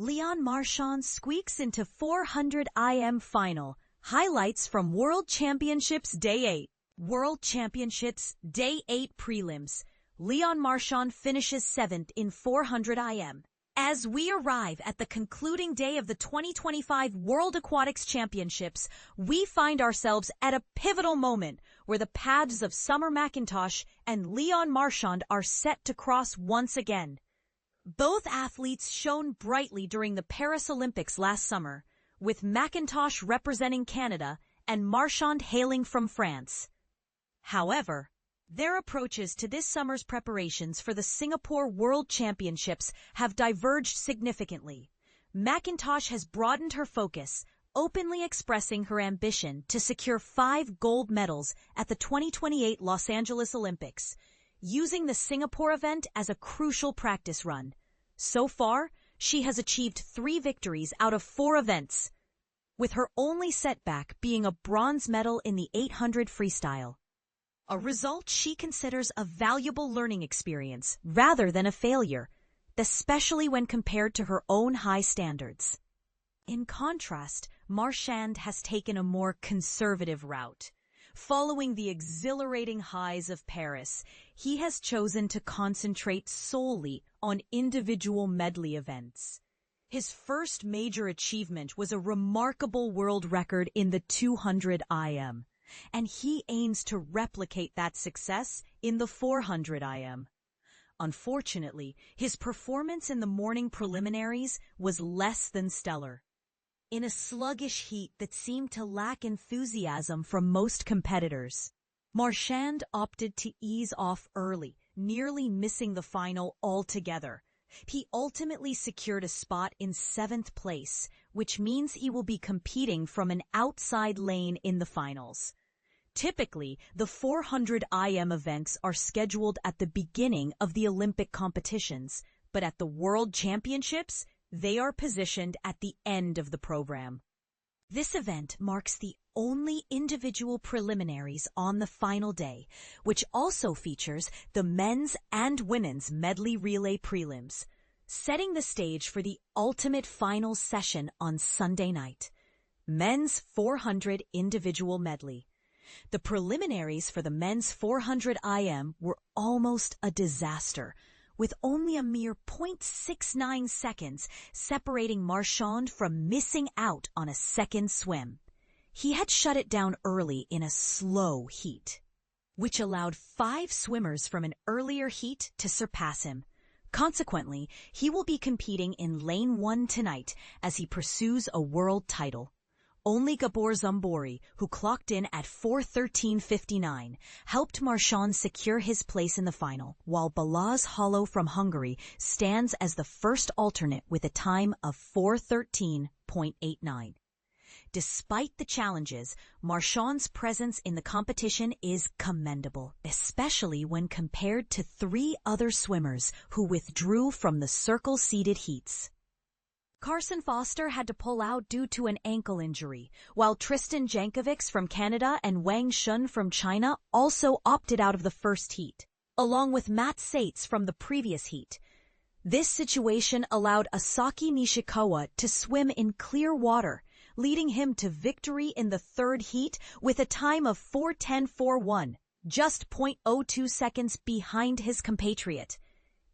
Leon Marchand squeaks into 400 IM final. Highlights from World Championships Day 8. World Championships Day 8 Prelims. Leon Marchand finishes 7th in 400 IM. As we arrive at the concluding day of the 2025 World Aquatics Championships, we find ourselves at a pivotal moment where the paths of Summer McIntosh and Leon Marchand are set to cross once again. Both athletes shone brightly during the Paris Olympics last summer, with McIntosh representing Canada and Marchand hailing from France. However, their approaches to this summer's preparations for the Singapore World Championships have diverged significantly. McIntosh has broadened her focus, openly expressing her ambition to secure 5 gold medals at the 2028 Los Angeles Olympics, using the Singapore event as a crucial practice run. So far, she has achieved 3 victories out of 4 events, with her only setback being a bronze medal in the 800 freestyle. A result she considers a valuable learning experience rather than a failure, especially when compared to her own high standards. In contrast, Marchand has taken a more conservative route. Following the exhilarating highs of Paris, he has chosen to concentrate solely on individual medley events. His first major achievement was a remarkable world record in the 200 IM, and he aims to replicate that success in the 400 IM. Unfortunately, his performance in the morning preliminaries was less than stellar. In a sluggish heat that seemed to lack enthusiasm from most competitors, Marchand opted to ease off early, nearly missing the final altogether. He ultimately secured a spot in 7th place, which means he will be competing from an outside lane in the finals. Typically, the 400 IM events are scheduled at the beginning of the Olympic competitions, but at the World Championships, they are positioned at the end of the program. This event marks the only individual preliminaries on the final day, which also features the men's and women's medley relay prelims, setting the stage for the ultimate final session on Sunday night. Men's 400 individual medley. The preliminaries for the men's 400 IM were almost a disaster, with only a mere 0.69 seconds separating Marchand from missing out on a second swim. He had shut it down early in a slow heat, which allowed 5 swimmers from an earlier heat to surpass him. Consequently, he will be competing in Lane 1 tonight as he pursues a world title. Only Gabor Zambori, who clocked in at 4:13.59, helped Marchand secure his place in the final, while Balázs Halló from Hungary stands as the first alternate with a time of 4:13.89. Despite the challenges, Marchand's presence in the competition is commendable, especially when compared to 3 other swimmers who withdrew from the circle-seeded heats. Carson Foster had to pull out due to an ankle injury, while Tristan Jankovics from Canada and Wang Shun from China also opted out of the first heat, along with Matt Sates from the previous heat. This situation allowed Asaki Nishikawa to swim in clear water, leading him to victory in the 3rd heat with a time of 4:10.41, just 0.02 seconds behind his compatriot.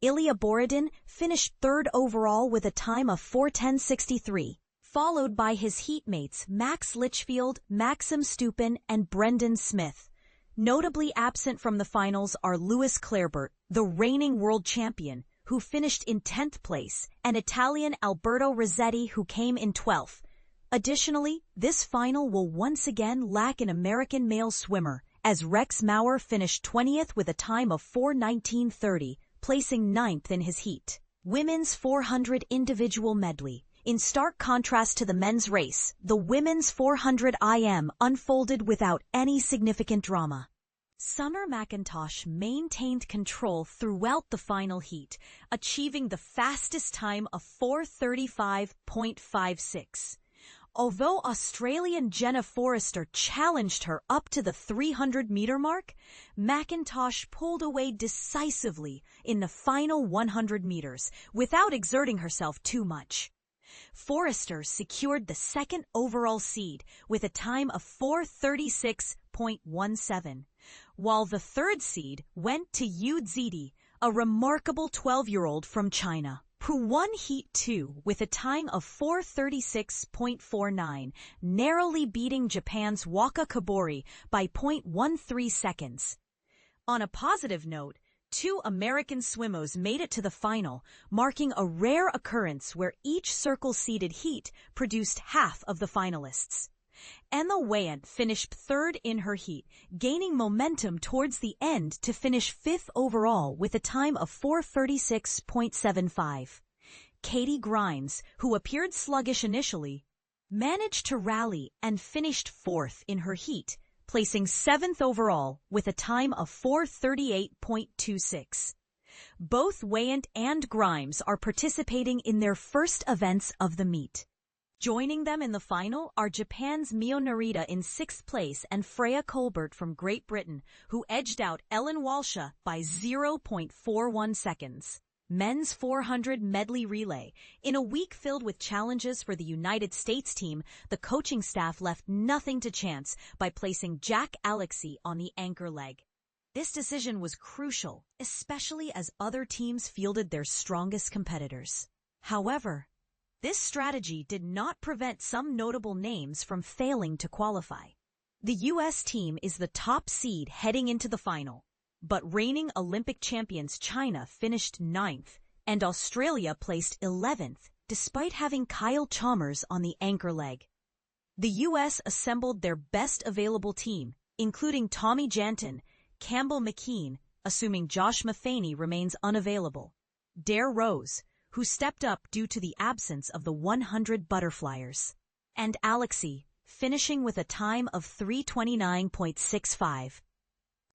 Ilya Borodin finished 3rd overall with a time of 4:10.63, followed by his heatmates Max Litchfield, Maxim Stupin, and Brendan Smith. Notably absent from the finals are Louis Clarebert, the reigning world champion, who finished in 10th place, and Italian Alberto Rossetti, who came in 12th. Additionally, this final will once again lack an American male swimmer, as Rex Maurer finished 20th with a time of 4:19.30, placing 9th in his heat. Women's 400 individual medley. In stark contrast to the men's race, the women's 400 IM unfolded without any significant drama. Summer McIntosh maintained control throughout the final heat, achieving the fastest time of 4:35.56. Although Australian Jenna Forrester challenged her up to the 300-meter mark, McIntosh pulled away decisively in the final 100 meters without exerting herself too much. Forrester secured the second overall seed with a time of 4:36.17, while the third seed went to Yu Zidi, a remarkable 12-year-old from China, who won Heat 2 with a time of 4:36.49, narrowly beating Japan's Waka Kobori by 0.13 seconds. On a positive note, 2 American swimmers made it to the final, marking a rare occurrence where each circle-seeded heat produced half of the finalists. Emma Weyant finished third in her heat, gaining momentum towards the end to finish 5th overall with a time of 4:36.75. Katie Grimes, who appeared sluggish initially, managed to rally and finished 4th in her heat, placing 7th overall with a time of 4:38.26. Both Weyant and Grimes are participating in their first events of the meet. Joining them in the final are Japan's Mio Narita in 6th place and Freya Colbert from Great Britain, who edged out Ellen Walsha by 0.41 seconds. Men's 400 medley relay. In a week filled with challenges for the United States team, the coaching staff left nothing to chance by placing Jack Alexey on the anchor leg. This decision was crucial, especially as other teams fielded their strongest competitors. However, this strategy did not prevent some notable names from failing to qualify. The U.S. team is the top seed heading into the final, but reigning Olympic champions China finished 9th and Australia placed 11th, despite having Kyle Chalmers on the anchor leg. The U.S. assembled their best available team, including Tommy Janton, Campbell McKean, assuming Josh Mafaney remains unavailable, Dare Rose, who stepped up due to the absence of the 100 butterflyers, and Alexey, finishing with a time of 3:29.65.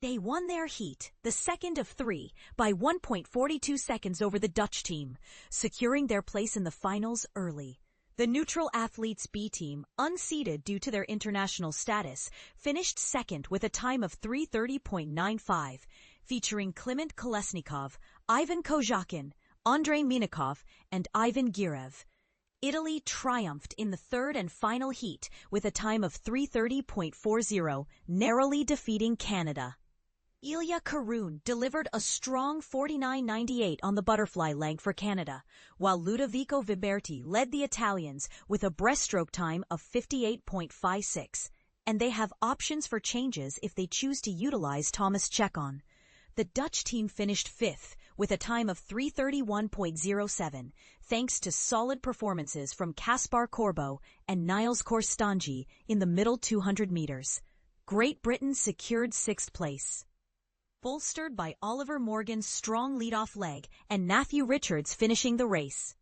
They won their heat, the second of 3, by 1.42 seconds over the Dutch team, securing their place in the finals early. The neutral athletes B team, unseeded due to their international status, finished second with a time of 3:30.95, featuring Kliment Kolesnikov, Ivan Kozhakin, Andrei Minikov, and Ivan Girev. Italy triumphed in the third and final heat with a time of 3:30.40, narrowly defeating Canada. Ilya Karun delivered a strong 49.98 on the butterfly leg for Canada, while Ludovico Viberti led the Italians with a breaststroke time of 58.56, and they have options for changes if they choose to utilize Thomas Chekon. The Dutch team finished 5th with a time of 3:31.07, thanks to solid performances from Kaspar Corbo and Niels Korstanji in the middle 200 meters. Great Britain secured 6th place, bolstered by Oliver Morgan's strong leadoff leg and Matthew Richards finishing the race.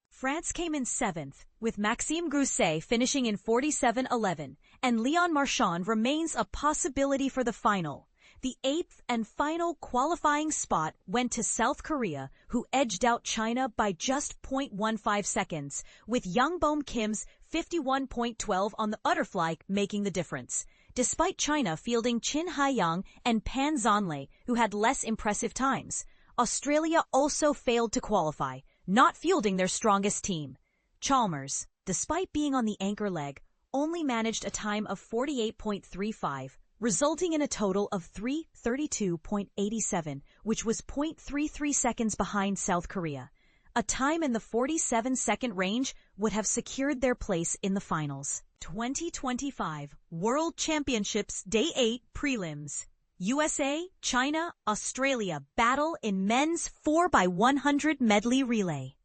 France came in 7th, with Maxime Grousset finishing in 47.11, and Leon Marchand remains a possibility for the final. The 8th and final qualifying spot went to South Korea, who edged out China by just 0.15 seconds, with Youngbom Kim's 51.12 on the butterfly making the difference, despite China fielding Chin Haiyang and Pan Zhanle, who had less impressive times. Australia also failed to qualify, not fielding their strongest team. Chalmers, despite being on the anchor leg, only managed a time of 48.35, resulting in a total of 3:32.87, which was 0.33 seconds behind South Korea. A time in the 47-second range would have secured their place in the finals. 2025 World Championships Day 8 Prelims. USA, China, Australia battle in men's 4x100 medley relay.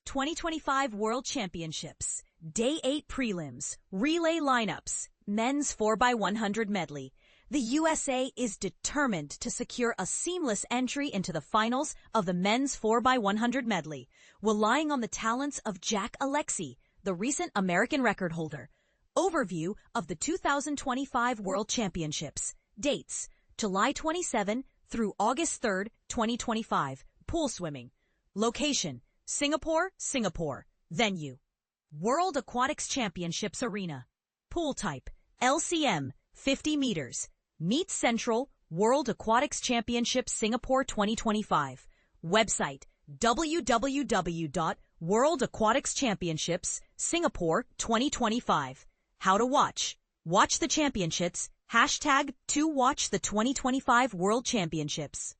2025 World Championships Day 8 Prelims. Relay lineups. Men's 4x100 medley. The USA is determined to secure a seamless entry into the finals of the men's 4x100 medley, relying on the talents of Jack Alexey, the recent American record holder. Overview of the 2025 World Championships. Dates: July 27 through August 3, 2025. Pool swimming. Location: Singapore, Singapore. Venue: World Aquatics Championships Arena. Pool type: LCM, 50 meters. Meet Central, World Aquatics Championships Singapore 2025. Website: www.worldaquatics.com. World Aquatics Championships, Singapore 2025. How to watch. Watch the championships. #to-watch the 2025 World Championships.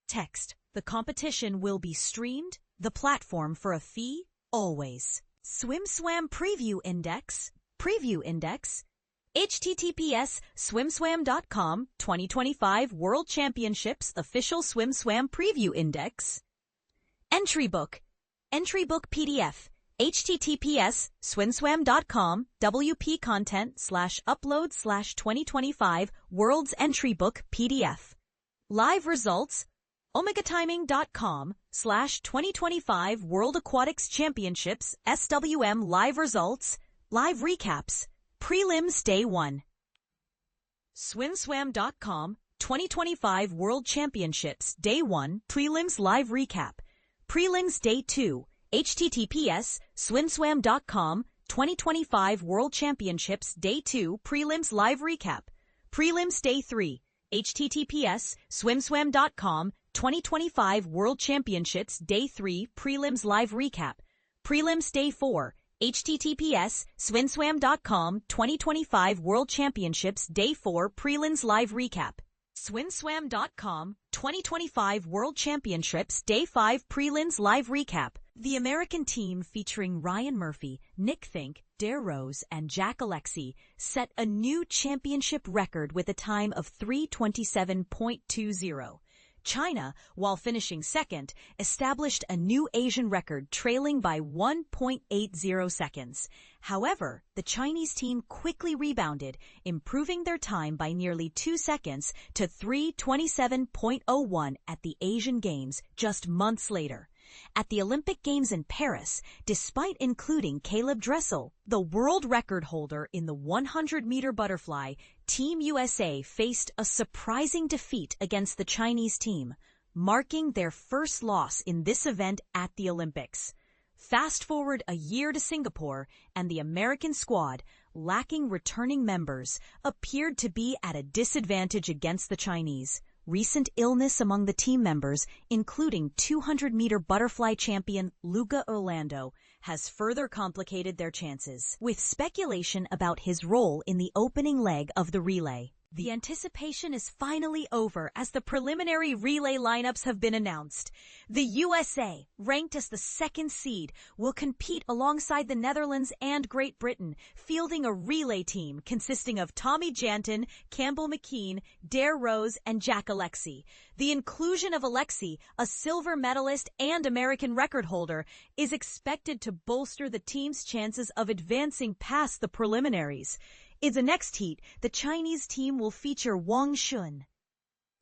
Text. The competition will be streamed. The platform for a fee, always. SwimSwam Preview Index. Preview Index. https swimswam.com 2025 World Championships Official SwimSwam Preview Index. Entry Book. Entry Book PDF. https swimswam.com WP content/upload/ 2025 World's Entry Book PDF. Live results. omegatiming.com/2025 World Aquatics Championships SWM live results. Live recaps. Prelims Day 1. SwimSwam.com 2025 World Championships Day 1 Prelims live recap. Prelims Day 2. https swimswam.com 2025 World Championships Day 2 Prelims live recap. Prelims Day 3. https swimswam.com 2025 World Championships Day 3 Prelims live recap. Prelims Day 4. https swimswam.com 2025 World Championships Day 4 Prelims live recap. SwimSwam.com 2025 World Championships Day 5 Prelims live recap. The American team featuring Ryan Murphy, Nick Fink, Dare Rose, and Jack Alexey set a new championship record with a time of 3:27.20. China, while finishing second, established a new Asian record trailing by 1.80 seconds. However, the Chinese team quickly rebounded, improving their time by nearly 2 seconds to 3:27.01 at the Asian Games just months later. At the Olympic Games in Paris, despite including Caleb Dressel, the world record holder in the 100-meter butterfly, Team USA faced a surprising defeat against the Chinese team, marking their first loss in this event at the Olympics. Fast forward a year to Singapore, and the American squad, lacking returning members, appeared to be at a disadvantage against the Chinese. Recent illness among the team members, including 200-meter butterfly champion Luca Orlando, has further complicated their chances, with speculation about his role in the opening leg of the relay. The anticipation is finally over as the preliminary relay lineups have been announced. The USA, ranked as the second seed, will compete alongside the Netherlands and Great Britain, fielding a relay team consisting of Tommy Janton, Campbell McKean, Dare Rose, and Jack Alexey. The inclusion of Alexey, a silver medalist and American record holder, is expected to bolster the team's chances of advancing past the preliminaries. In the next heat, the Chinese team will feature Wang Shun,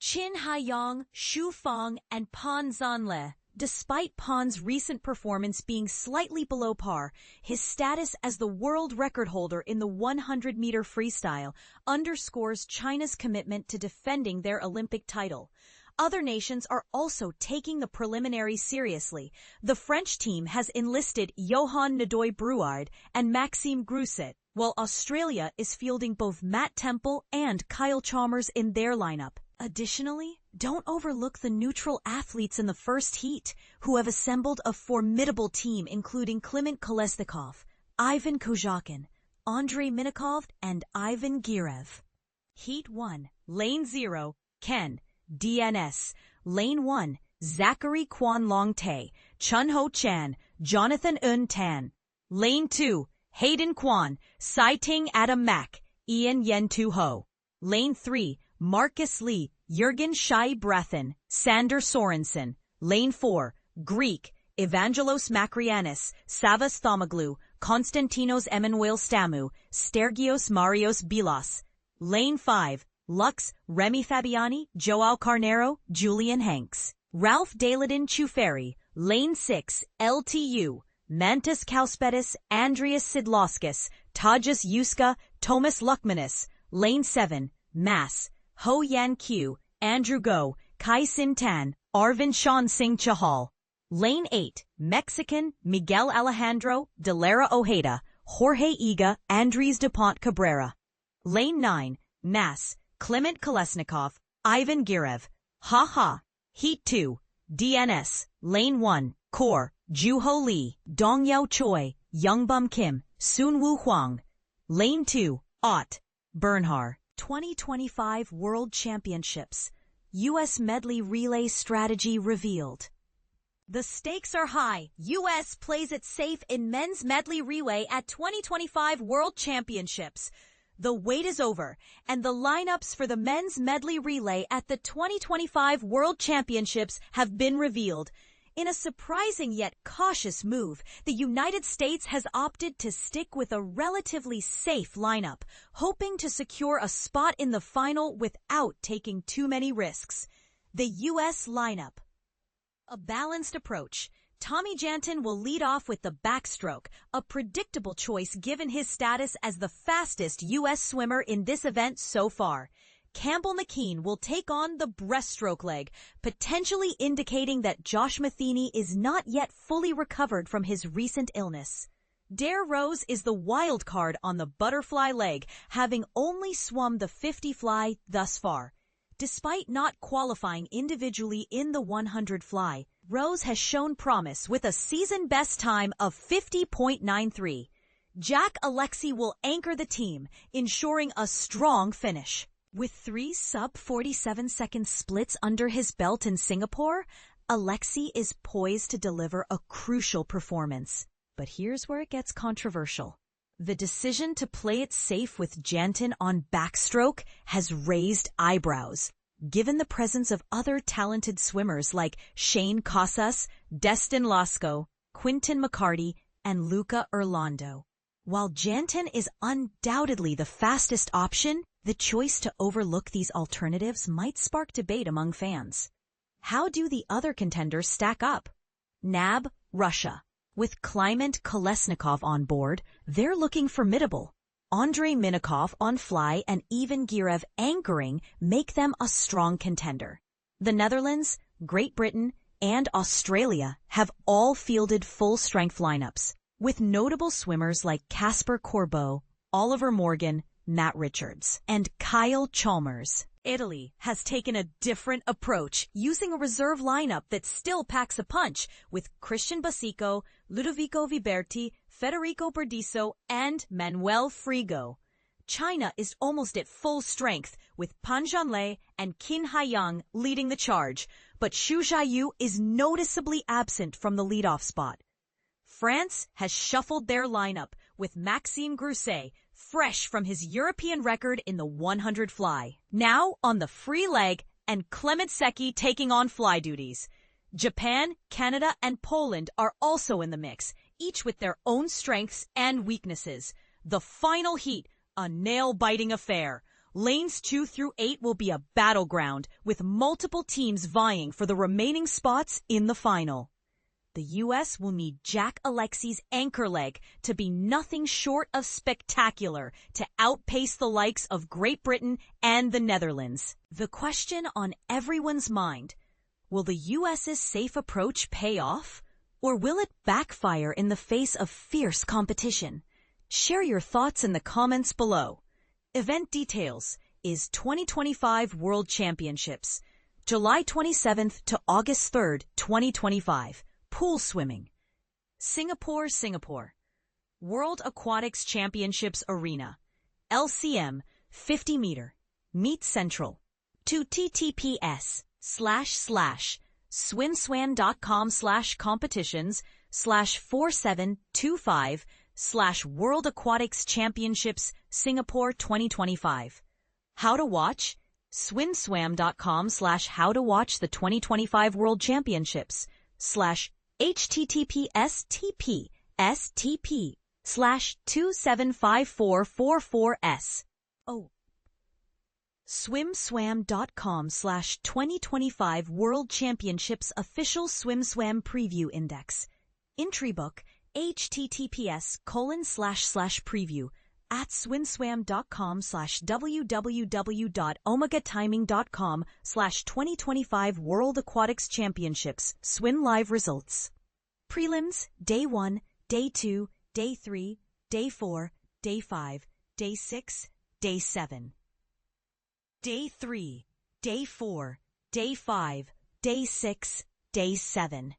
Qin Haiyang, Xu Fang, and Pan Zanle. Despite Pan's recent performance being slightly below par, his status as the world record holder in the 100-meter freestyle underscores China's commitment to defending their Olympic title. Other nations are also taking the preliminaries seriously. The French team has enlisted Johan Nadoy-Brouard and Maxime Grousset, while Australia is fielding both Matt Temple and Kyle Chalmers in their lineup. Additionally, don't overlook the neutral athletes in the first heat, who have assembled a formidable team including Klement Kolesnikov, Ivan Kozhakin, Andrei Minikov, and Ivan Girev. Heat 1, Lane 0, Ken, DNS. Lane 1, Zachary Kwan Long Tae, Chun Ho Chan, Jonathan Un Tan. Lane 2, Hayden Kwan, Sai Ting Adam Mack, Ian Yen Tu Ho. Lane 3, Marcus Lee, Jürgen Shai Brathen, Sander Sorensen. Lane 4, Greek, Evangelos Makrianis, Savas Thomoglu, Konstantinos Emanuel Stamu, Stergios Marios Bilas. Lane 5, Lux, Remy Fabiani, Joao Carneiro, Julian Hanks. Ralph Daladin Chuferi. Lane 6, LTU, Mantis Kauspedis, Andreas Sidlauskas, Tajas Yuska, Thomas Luckmanis. Lane 7, Mass, Ho Yan Q, Andrew Go, Kai Sin Tan, Arvind Shan Singh Chahal. Lane 8, Mexican, Miguel Alejandro, Delara Ojeda, Jorge Iga, Andres DuPont Cabrera. Lane 9, Mass, Klement Kolesnikov, Ivan Girev. Heat 2, DNS. Lane 1, Core, Juho Lee, Dongyao Choi, Youngbum Kim, Soonwoo Hwang. Lane 2, Ott Bernhard. 2025 World Championships. U.S. Medley Relay Strategy revealed. The stakes are high. U.S. plays it safe in men's medley relay at 2025 World Championships. The wait is over, and the lineups for the men's medley relay at the 2025 World Championships have been revealed. In a surprising yet cautious move, the United States has opted to stick with a relatively safe lineup, hoping to secure a spot in the final without taking too many risks. The U.S. lineup. A balanced approach. Tommy Janton will lead off with the backstroke, a predictable choice given his status as the fastest U.S. swimmer in this event so far. Campbell McKean will take on the breaststroke leg, potentially indicating that Josh Matheny is not yet fully recovered from his recent illness. Dare Rose is the wild card on the butterfly leg, having only swum the 50 fly thus far. Despite not qualifying individually in the 100 fly, Rose has shown promise with a season best time of 50.93. Jack Alexey will anchor the team, ensuring a strong finish. With 3 sub-47-second splits under his belt in Singapore, Alexey is poised to deliver a crucial performance. But here's where it gets controversial. The decision to play it safe with Janton on backstroke has raised eyebrows, given the presence of other talented swimmers like Shane Casas, Destin Lasco, Quinton McCarty, and Luca Orlando. While Janton is undoubtedly the fastest option, the choice to overlook these alternatives might spark debate among fans. How do the other contenders stack up? NAB, Russia. With Kliment Kolesnikov on board, they're looking formidable. Andrei Minikov on fly and Ivan Girev anchoring make them a strong contender. The Netherlands, Great Britain, and Australia have all fielded full-strength lineups, with notable swimmers like Casper Corbeau, Oliver Morgan, Matt Richards, and Kyle Chalmers. Italy has taken a different approach, using a reserve lineup that still packs a punch, with Christian Basico, Ludovico Viberti, Federico Berdisso, and Manuel Frigo. China is almost at full strength, with Pan Zhanlei and Qin Haiyang leading the charge, but Xu Jiayu is noticeably absent from the leadoff spot. France has shuffled their lineup, with Maxime Grousset, fresh from his European record in the 100 fly, now on the free leg, and Clement Secchi taking on fly duties. Japan, Canada, and Poland are also in the mix, each with their own strengths and weaknesses. The final heat, a nail-biting affair. Lanes 2 through 8 will be a battleground, with multiple teams vying for the remaining spots in the final. The U.S. will need Jack Alexey's anchor leg to be nothing short of spectacular to outpace the likes of Great Britain and the Netherlands. The question on everyone's mind, will the U.S.'s safe approach pay off? Or will it backfire in the face of fierce competition? Share your thoughts in the comments below. Event details is 2025 World Championships, July 27th to August 3rd, 2025. Pool swimming. Singapore, Singapore. World Aquatics Championships Arena. LCM 50 meter. Meet Central. To https://swinswam.com/competitions/4725/World Aquatics Championships Singapore 2025. How to watch? Swinswam.com/how to watch the 2025 World Championships /https://TP/275444S. Swimswam.com/2025 World Championships Official SwimSwam Preview Index. Entry book https://preview at swimswam.com/www.omegatiming.com/2025 World Aquatics Championships Swim Live Results. Prelims, Day 1, Day 2, Day 3, Day 4, Day 5, Day 6, Day 7. Day 3, Day 4, Day 5, Day 6, Day 7.